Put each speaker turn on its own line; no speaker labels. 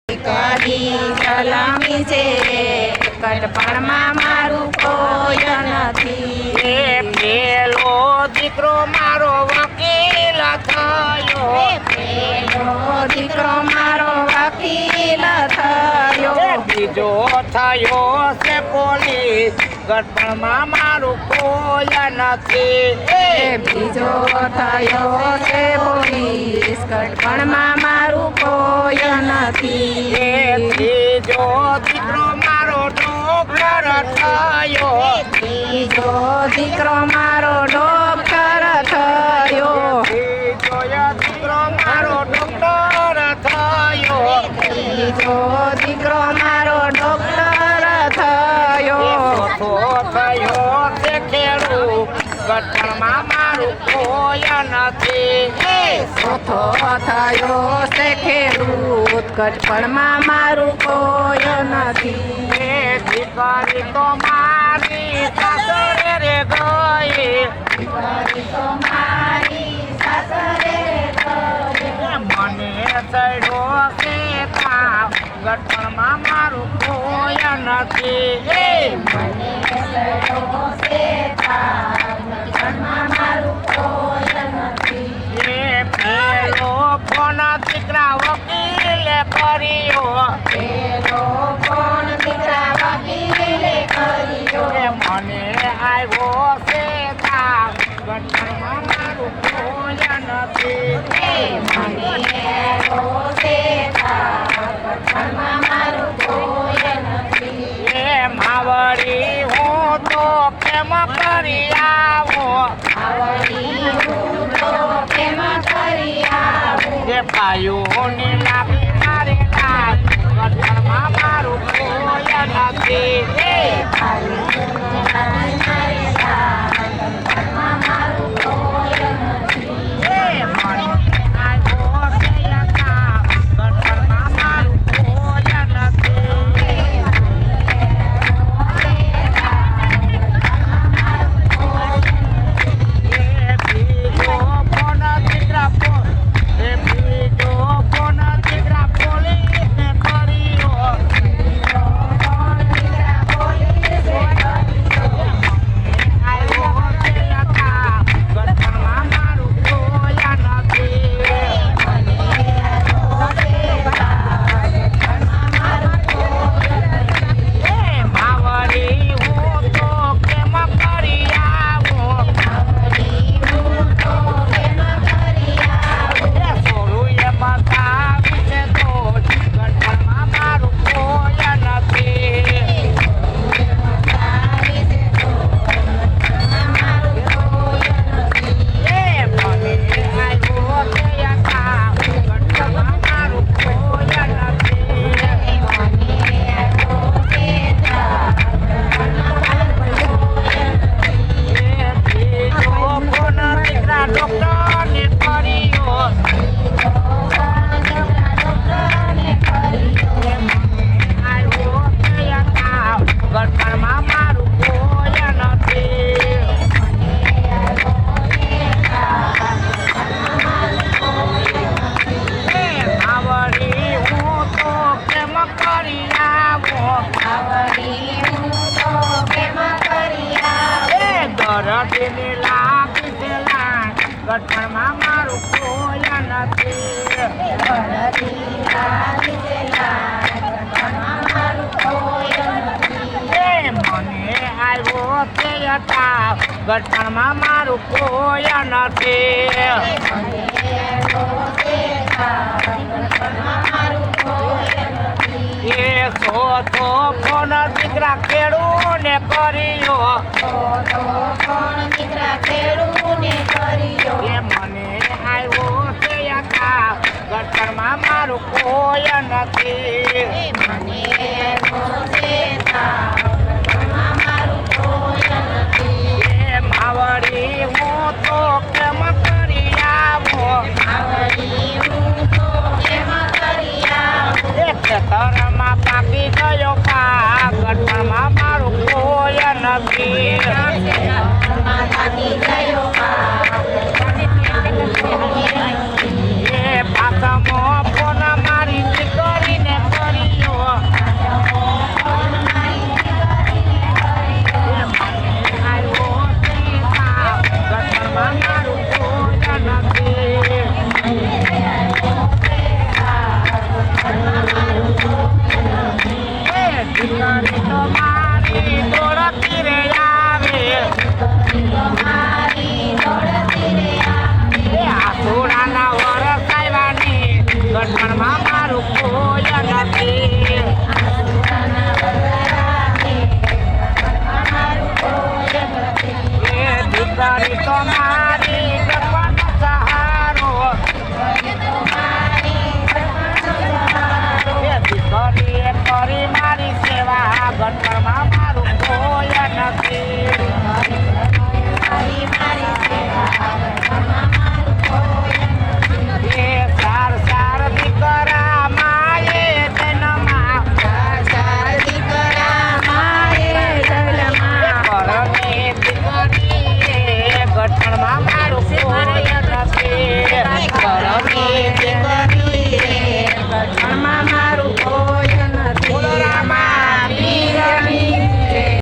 કરી સલામી છે કટપણમાં મારું કોઈ નથી.
એ પેલો દીકરો મારો વકીલ થયો,
પેલો દીકરો મારો વકીલ થયો.
બીજો થયો છે પોલીસ, ગટપણમાં મારું કોઈ નથી.
બીજો થયો છે પોલીસ, કટપણમાં મારું કોઈ નથી.
ત્રીજો દીકરો મારો ડોક્ટર થયો,
ત્રીજો દીકરો મારો ડોક્ટર થયો.
ત્રીજો દીકરો મારો ડોક્ટર થયો.
ત્રીજો દીકરો મારો ડોક્ટર થયો.
ચોથો થયો તે ખેડૂત, ગટપણમાં મારું કોઈ નથી.
ચોથો થયો છે ખેડૂત, કટપણમાં મારું કોઈ નથી.
દીકરી તો મારી સાસરે રે ગઈ,
દીકરી તો મારી સાસરે ગઈ.
મને ચડ્યો છે તાવ, ગટપણમાં મારું કોઈ નથી.
મને સડો છે તાવ, કટપણમાં મારું કોઈ નથી.
પેલો ફોન દીકરા વકીલે કર્યો,
પેલો કોણ દીકરા વકીલે કર્યો.
મને આવ્યો છે તાવ, ગટપણમાં મારું કોઈ નથી.
મને રોશે તાવ, કટપણમાં મારું કોઈ નથી.
માવડી હું તો કેમ કરી આવું,
આવડી હું તો કેમ કરી આવું.
જે પાયુની લાગી મારે લાગ, ગટપણમાં મારું કોઈ નથી. ગટપણમાં મારું કોઈ નથી. મને આવ્યો તે તાવ, ગટપણમાં મારું કોઈ નથી. ચોથો ફોન દીકરા ખેડૂને કર્યો, મને આવ્યો છે તાવ, ગટપણમાં મારું કોઈ નથી. માવડી હું તો કેમ કરી આવું, ખેતરમાં પાકી ગયો પાક, ગટપણમાં મારું કોઈ નથી. પાછામાં ફોન મારી દીકરીને કોઈ નથી.
ઘરની દીકરી